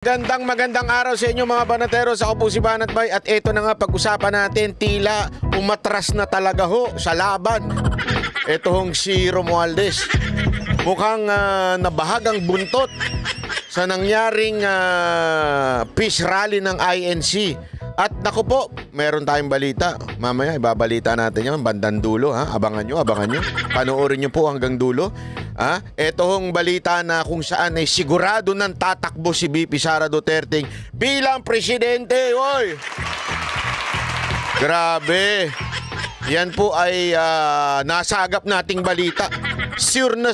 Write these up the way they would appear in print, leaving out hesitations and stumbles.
Magandang araw sa inyo mga banateros. Ako po si Banat Bay at ito na nga pag-usapan natin, tila umatras na talaga ho sa laban. Ito hong si Romualdez. Mukhang nabahagang buntot sa nangyaring peace rally ng INC. At naku po, meron tayong balita. Mamaya ibabalita natin yan, bandang dulo. Abangan nyo. Panoorin nyo po hanggang dulo. Ito hong balita na kung saan ay sigurado nang tatakbo si VP Sara Duterte bilang presidente. Oy! Grabe. Yan po ay nasagap nating balita. Sure na.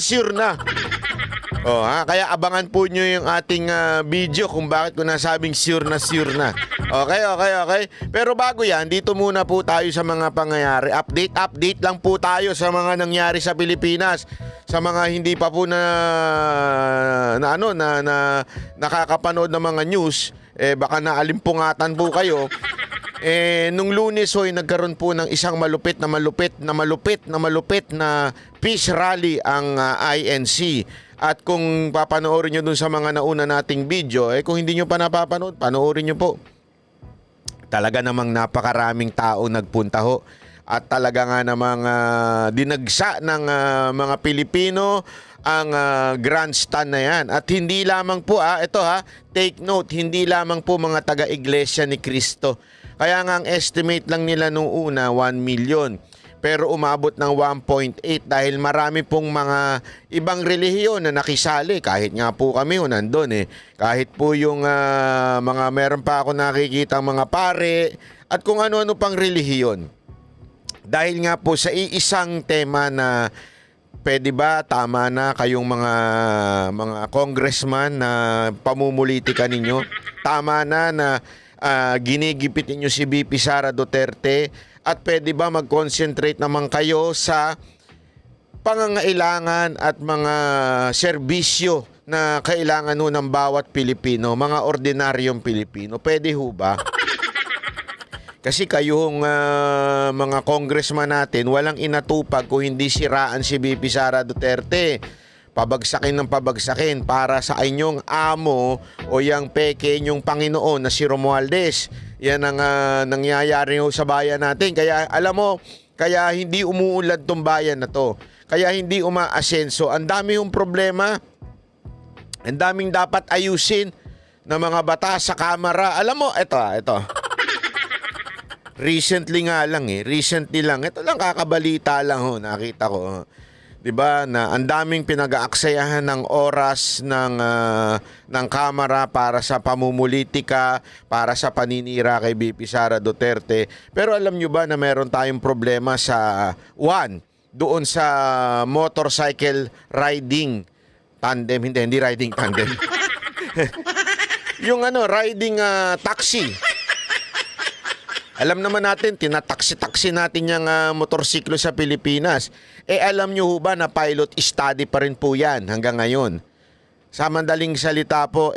Kaya abangan po nyo yung ating video kung bakit ko nasabing sure na. Okay. Pero bago yan, dito muna po tayo sa mga pangyayari. Update lang po tayo sa mga nangyari sa Pilipinas. Sa mga hindi pa po nakakapanood ng mga news, baka naalimpungatan po kayo. Nung Lunes nagkaroon po ng isang malupit na peace rally ang INC. At kung papanoorin nyo dun sa mga nauna nating video, kung hindi nyo pa napapanood, panoorin nyo po. Talaga namang napakaraming tao nagpunta ho. At talaga nga namang dinagsa ng mga Pilipino ang grandstand na yan. At hindi lamang po, take note, hindi lamang po mga taga-iglesia ni Cristo. Kaya nga ang estimate lang nila nung una, 1 million. Pero umabot ng 1.8 dahil marami pong mga ibang relihiyon na nakisali. Kahit nga po kami nandun Kahit po yung mga meron pa ako nakikita mga pare at kung ano-ano pang relihiyon. Dahil nga po sa iisang tema na pwede ba tama na kayong mga congressman na pamumulitika ninyo? Tama na ginigipit ninyo si VP Sara Duterte at pwede ba mag-concentrate naman kayo sa pangangailangan at mga serbisyo na kailangan ng bawat Pilipino, mga ordinaryong Pilipino? Pwede ho ba? Kasi kayong mga congressman natin, walang inatupag kung hindi siraan si VP Sara Duterte. Pabagsakin ng pabagsakin para sa inyong amo o yung peke inyong Panginoon na si Romualdez. Yan ang nangyayari sa bayan natin. Kaya alam mo, kaya hindi umuunlad tong bayan na to. Kaya hindi umaasenso. Ang dami yung problema. Ang daming dapat ayusin na mga batas sa Kamara. Alam mo, ito. Recently lang. Ito lang kakabalita lang nakita ko. 'Di ba na ang daming pinag-aaksayahan ng oras ng Kamara para sa pamumulitika, para sa paninira kay VP Sara Duterte. Pero alam nyo ba na meron tayong problema sa doon sa motorcycle riding tandem, hindi riding tandem. Yung riding taxi. Alam naman natin, tinataksi-taksi natin yung motorsiklo sa Pilipinas. Alam nyo ba na pilot study pa rin po yan hanggang ngayon? Sa madaling salita po,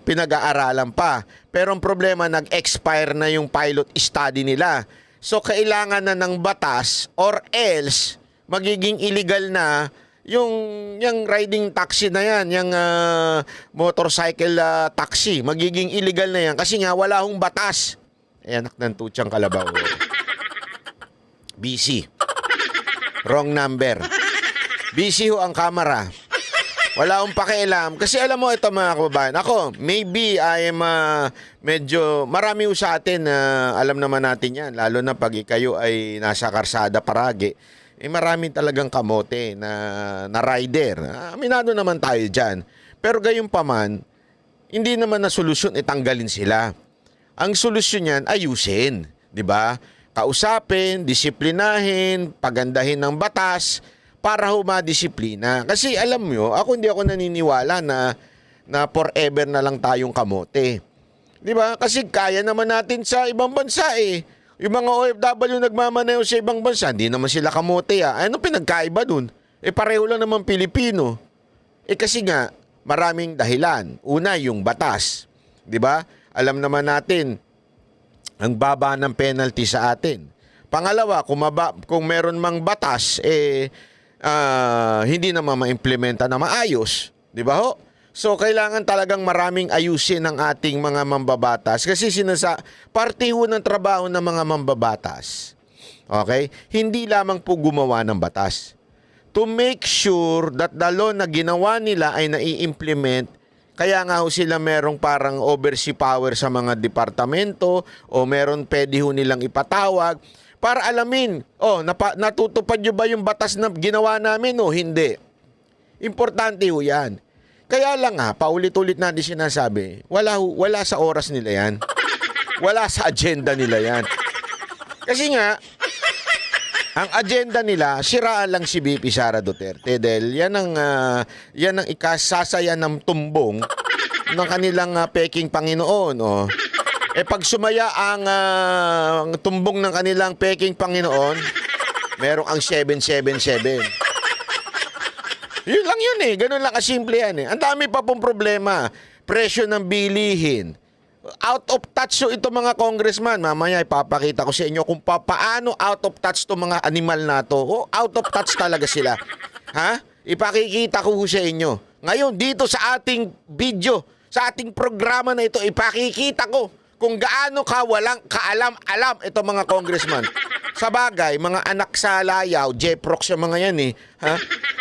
pinag-aaralan pa. Pero ang problema, nag-expire na yung pilot study nila. So, kailangan na ng batas or else, magiging illegal na yung riding taxi na yan, yung motorcycle taxi. Magiging illegal na yan kasi nga wala hong batas. Anak ng tutsang kalabaw. BC. Wrong number. BC ho ang Kamara. Wala akong pakialam. Kasi alam mo ito mga kababayan. Ako, maybe I am medyo marami sa atin alam naman natin yan. Lalo na pag kayo ay nasa karsada paragi. Marami talagang kamote na rider. Aminado naman tayo dyan. Pero gayon pa man, hindi naman na solusyon itanggalin sila. Ang solusyon niyan, ayusin, 'di ba? Kausapin, disiplinahin, pagandahin ng batas para humadisiplina. Kasi alam nyo, hindi ako naniniwala na forever na lang tayong kamote. 'Di ba? Kasi kaya naman natin sa ibang bansa Yung mga OFW nagmamaneho sa ibang bansa, hindi naman sila kamote Ano pinagkaiba dun? Pareho lang naman Pilipino. Kasi nga, maraming dahilan. Una, yung batas. 'Di ba? Alam naman natin, ang baba ng penalty sa atin. Pangalawa, kung meron mang batas, hindi naman ma-implementa na maayos. Di ba ho? So, kailangan talagang maraming ayusin ng ating mga mambabatas kasi parte ho ng trabaho ng mga mambabatas. Okay? Hindi lamang po gumawa ng batas. To make sure that the law na ginawa nila ay nai-implement, kaya nga ho sila merong parang oversee power sa mga departamento o meron pwede ho nilang ipatawag para alamin, natutupad nyo ba yung batas na ginawa namin o hindi? Importante ho yan. Kaya lang paulit-ulit natin sinasabi, wala sa oras nila yan. Wala sa agenda nila yan. Kasi nga, ang agenda nila, siraan lang si VP Sara Duterte dahil yan ang ikasasaya ng tumbong ng kanilang peking Panginoon. Oh. Pag sumaya ang tumbong ng kanilang peking Panginoon, merong ang 777. Yun lang yun ganun lang kasimple yan Ang dami pa pong problema. Presyo ng bilihin. Out of touch ito mga congressman. Mamaya ipapakita ko sa inyo kung paano out of touch to mga animal na to. Out of touch talaga sila. Ipakikita ko sa inyo. Ngayon dito sa ating video, sa ating programa na ito, ipakikita ko kung gaano walang kaalam-alam ito mga congressman. Sa bagay, mga anak sa layaw, Jeprox yung mga yan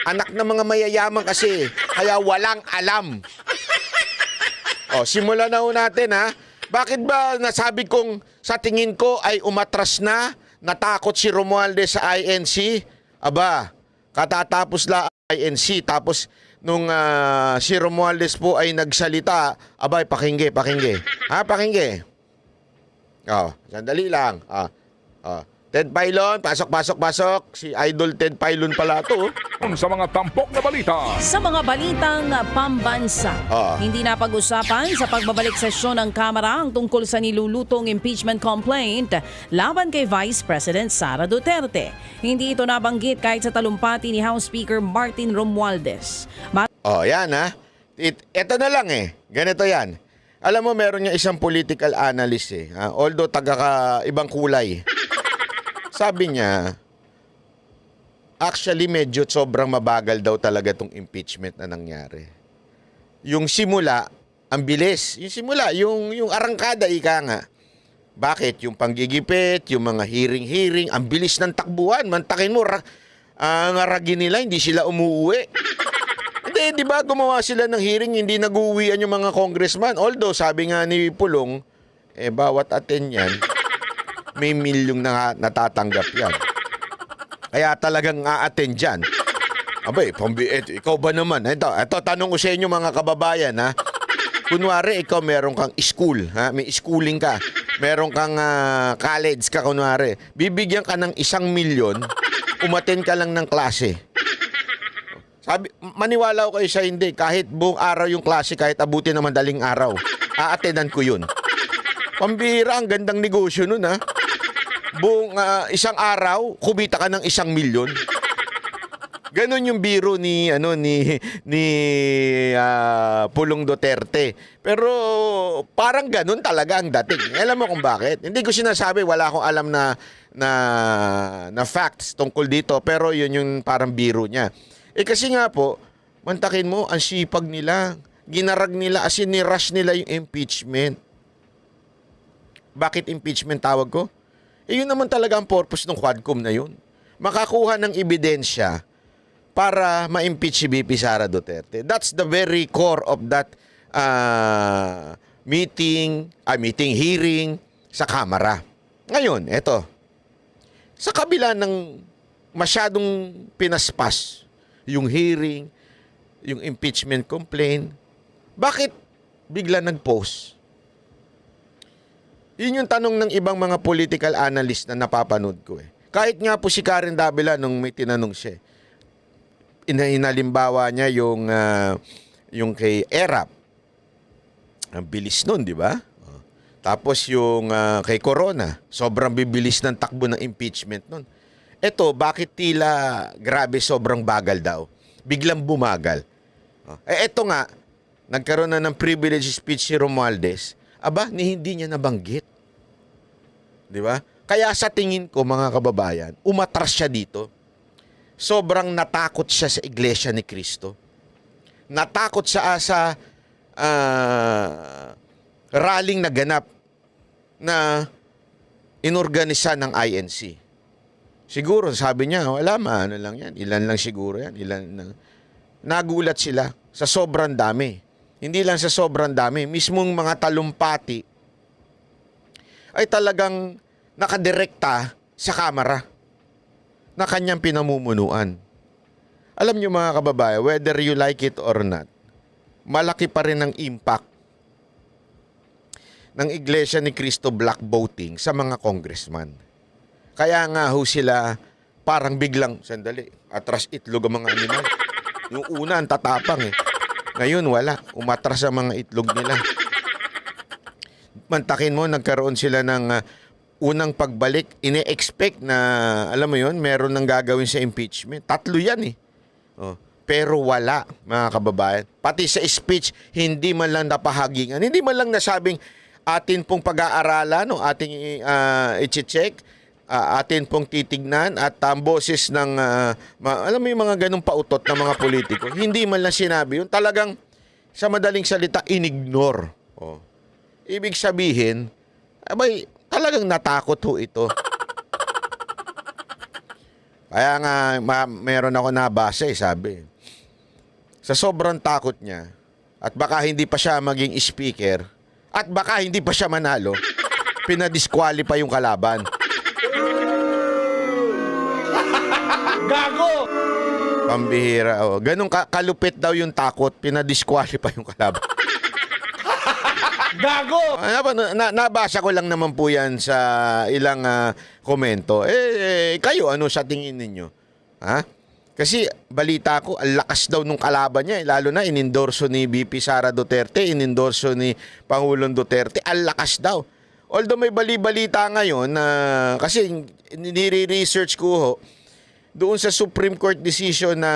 Anak ng mga mayayaman kasi, kaya walang alam. Simulan na ho natin Bakit ba nasabi kong sa tingin ko ay umatras na, natakot si Romualdez sa INC? Aba, katatapos la INC, tapos nung si Romualdez po ay nagsalita, abay, pakingge. Pakingge. Sandali lang. Ted Pailon, pasok. Si Idol Ted Pailon pala to. Sa mga tampok na balita. Sa mga balitang pambansa, hindi na pag-usapan sa pagbabalik sesyon ng Kamara ang tungkol sa nilulutong impeachment complaint laban kay Vice President Sara Duterte. Hindi ito nabanggit kahit sa talumpati ni House Speaker Martin Romualdez. Yan Ito na lang Ganito yan. Alam mo, meron niya isang political analyst although ibang kulay. Sabi niya, actually medyo sobrang mabagal daw talaga itong impeachment na nangyari. Yung simula, ang bilis. Yung simula, yung arangkada, ika nga. Bakit? Yung panggigipit, yung mga hearing, ang bilis ng takbuhan. Mantakin mo, ngaragin nila, hindi sila umuwi. Hindi, di ba gumawa sila ng hearing, hindi nag-uwian yung mga congressman. Although, sabi nga ni Pulong, bawat attend yan, may milyong natatanggap yan. Kaya talagang a-attend dyan. Abay, ikaw ba naman? Ito, tanong ko sa inyo mga kababayan, Kunwari, ikaw meron kang school, may schooling ka. Meron kang college ka, kunwari. Bibigyan ka ng 1 milyon, umattend ka lang ng klase. Maniwala ko kayo sa hindi. Kahit buong araw yung klase, kahit abutin ng madaling araw, a-attendan ko yun. Pambira, ang gandang negosyo nun, Buong isang araw, kumita ka ng 1 milyon. Ganon yung biro ni Pulong Duterte. Pero parang ganon talaga ang dating. Alam mo kung bakit? Hindi ko sinasabi, wala akong alam na facts tungkol dito, pero yun yung parang biro niya. Kasi nga po, mantakin mo, ang sipag nila. Ginarag nila, ni-rush nila yung impeachment. Bakit impeachment tawag ko? Yun naman talaga ang purpose ng Quadcom na yun. Makakuha ng ebidensya para ma-impeach si VP Sara Duterte. That's the very core of that hearing sa Kamara. Ngayon, eto. Sa kabila ng masyadong pinaspas yung hearing, yung impeachment complaint, bakit bigla nag-post? Yun yung tanong ng ibang mga political analyst na napapanood ko Kahit nga po si Karen Davila nung may tinanong siya. Inalimbawa niya yung kay Erap. Ang bilis nun, di ba? Tapos yung kay Corona, sobrang bibilis ng takbo ng impeachment nun. Eto, bakit tila grabe sobrang bagal daw? Biglang bumagal. Eto nga, nagkaroon na ng privilege speech si Romualdez. Aba, hindi niya nabanggit. Di ba? Kaya sa tingin ko, mga kababayan, umatras siya dito. Sobrang natakot siya sa Iglesia ni Cristo. natakot sa rallying naganap na inorganisa ng INC. Siguro, sabi niya, wala ano lang yan. Ilan lang siguro yan. Nagulat sila sa sobrang dami. Hindi lang sa sobrang dami. Mismong mga talumpati ay talagang nakadirekta sa kamera na kanyang pinamumunuan. Alam niyo mga kababayan, whether you like it or not, malaki pa rin ang impact ng Iglesia ni Cristo black voting sa mga congressman. Kaya nga ho sila parang biglang, sandali, atras itlog ang mga animal. Yung una, ang tatapang eh. Ngayon, wala. Umatras ang mga itlog nila. Mantakin mo, nagkaroon sila ng unang pagbalik. Ine-expect na, alam mo yun, meron nang gagawin sa impeachment. 3 yan eh. Oh. Pero wala, mga kababayan. Pati sa speech, hindi man lang napahagingan. Hindi man lang nasabing atin pong pag-aaralan, no? Ating i-check, atin pong titignan at ang boses ng, alam mo yung mga ganong pautot ng mga politiko. Hindi man lang sinabi yun. Talagang, sa madaling salita, inignore. Oh. Ibig sabihin, abay, talagang natakot ho ito. Kaya nga, meron ako nabasa sabi. Sa sobrang takot niya, at baka hindi pa siya maging speaker, at baka hindi pa siya manalo, pinadisqualify yung kalaban. Gago! Pambihira. Oh. Ganun kalupit daw yung takot, pinadisqualify yung kalaban. Gago! Nabasa ko lang naman po yan sa ilang komento. Kayo, ano sa tingin ninyo? Ha? Kasi balita ko, ang lakas daw nung kalaban niya. Lalo na inendorso ni VP Sara Duterte, inendorso ni Pangulong Duterte. Ang lakas daw. Although may bali-balita ngayon, kasi nire-research ko ho, doon sa Supreme Court decision na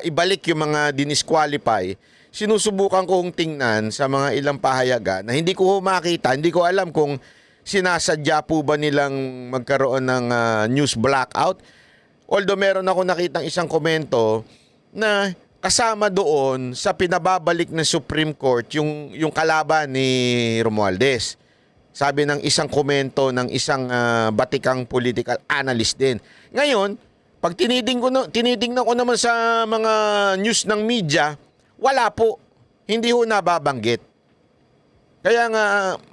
ibalik yung mga dinisqualify, sinusubukan kong tingnan sa mga ilang pahayagan na hindi ko makita, hindi ko alam kung sinasadya po ba nilang magkaroon ng news blackout. Although meron ako nakitang isang komento na kasama doon sa pinababalik ng Supreme Court yung kalaban ni Romualdez. Sabi ng isang komento ng isang batikang political analyst din. Ngayon, pag tinitingnan ko naman sa mga news ng media, wala po. Hindi ho nababanggit. Kaya nga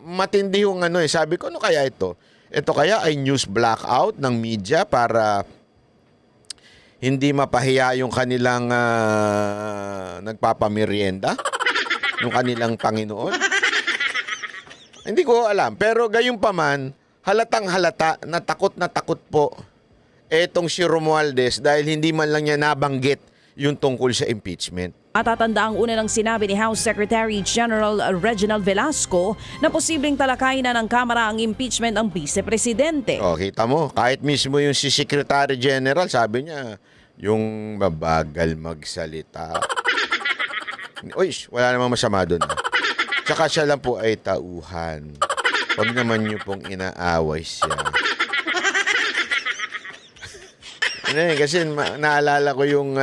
matindi yung sabi ko, ano kaya ito? Ito kaya ay news blackout ng media para hindi mapahiya yung kanilang nagpapamerienda, yung kanilang Panginoon. Hindi ko alam. Pero gayunpaman, halatang halata na takot po etong si Romualdez dahil hindi man lang niya nabanggit yung tungkol sa impeachment. Matatanda ang una ng sinabi ni House Secretary General Reginald Velasco na posibleng talakayin na ng Kamara ang impeachment ng Vice-Presidente. O, kita mo, kahit mismo yung si Secretary General, sabi niya, yung mabagal magsalita. Uy, wala namang masama doon. Tsaka siya lang po ay tauhan. Huwag naman niyo pong inaaway siya. Kasi naalala ko yung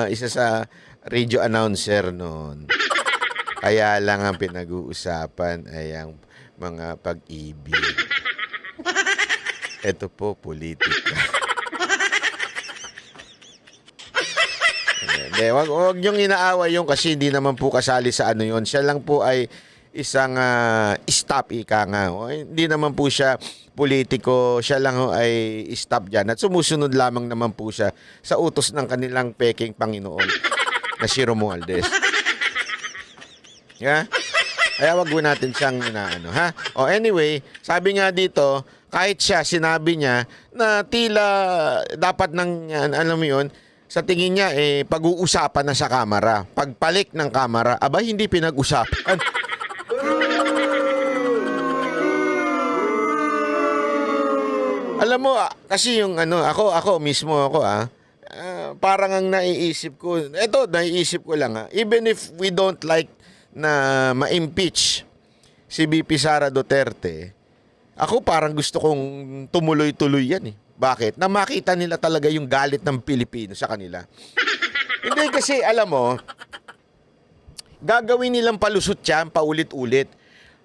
isa sa radio announcer noon. Kaya lang ang pinag-uusapan ay ang mga pag-ibig. Ito po, politika. Wag niyong inaaway yung kasi hindi naman po kasali sa ano yun. Siya lang po ay isang stop ika nga. Hindi naman po siya politiko, siya lang ay stop dyan. At sumusunod lamang naman po siya sa utos ng kanilang peking Panginoon na si Romualdez. Yeah? Kaya wag mo natin siyang inaano, ha? O anyway, sabi nga dito, kahit siya, sinabi niya na tila dapat nang, alam mo yun, sa tingin niya, pag-uusapan na sa kamera. Pagpalik ng kamera, aba, hindi pinag-usapan. Alam mo, kasi yung ako mismo parang ang naiisip ko, naiisip ko lang even if we don't like na ma-impeach si VP Sara Duterte, ako parang gusto kong tumuloy-tuloy yan eh. Bakit? Na makita nila talaga yung galit ng Pilipino sa kanila. Hindi kasi, alam mo, gagawin nilang palusot yan, paulit-ulit.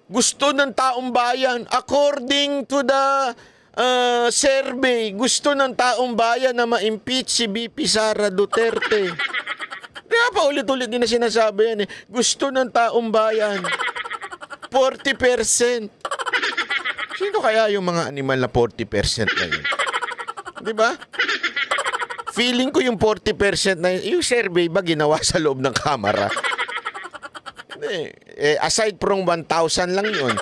Gusto ng taong bayan, according to the survey, gusto ng taong bayan na ma-impeach si VP Sara Duterte. Kaya paulit-ulit din na sinasabi yan eh. Gusto ng taong bayan, 40%. Sino kaya yung mga animal na 40% na yun? Di ba? Feeling ko yung 40% na yun, yung survey ba ginawa sa loob ng kamera? Aside from 1,000 lang yun.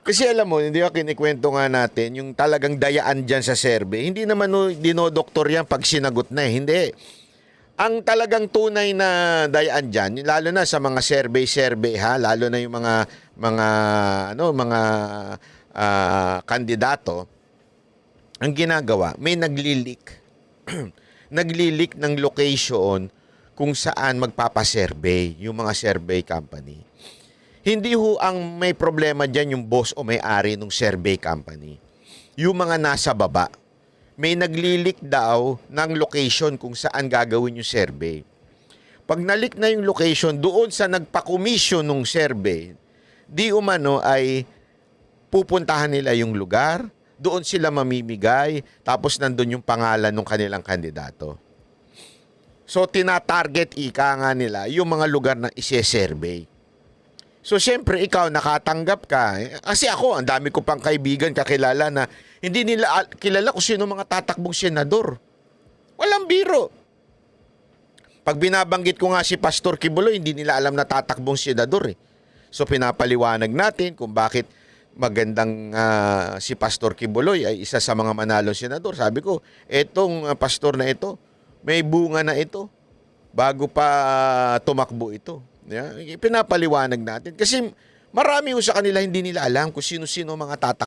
Kasi alam mo, hindi ba kinikwento nga natin, yung talagang dayaan dyan sa survey, hindi naman dinodoktor yan pag sinagot na eh. Hindi. Ang talagang tunay na dayaan dyan, lalo na sa mga survey ha, lalo na yung mga kandidato, ang ginagawa, may naglilik. Naglilik ng location kung saan magpapasurvey yung mga survey company. Hindi ho ang may problema dyan yung boss o may-ari ng survey company. Yung mga nasa baba, may naglilik daw ng location kung saan gagawin yung survey. Pag nalik na yung location doon sa nagpa-commission ng survey, di umano ay pupuntahan nila yung lugar, doon sila mamimigay, tapos nandun yung pangalan ng kanilang kandidato. So, tina-target ika nga nila yung mga lugar na ise-survey. So, syempre, ikaw, nakatanggap ka. Kasi ako, ang dami ko pang kaibigan, kakilala na hindi nila kilala kung sino mga tatakbong senador. Walang biro. Pag binabanggit ko nga si Pastor Kibuloy, hindi nila alam na tatakbong senador eh. So, pinapaliwanag natin kung bakit magandang si Pastor Kibuloy ay isa sa mga manalong senador. Sabi ko, etong pastor na ito, may bunga na ito bago pa tumakbo ito. Yeah? Pinapaliwanag natin. Kasi marami sa kanila hindi nila alam kung sino-sino mga tatak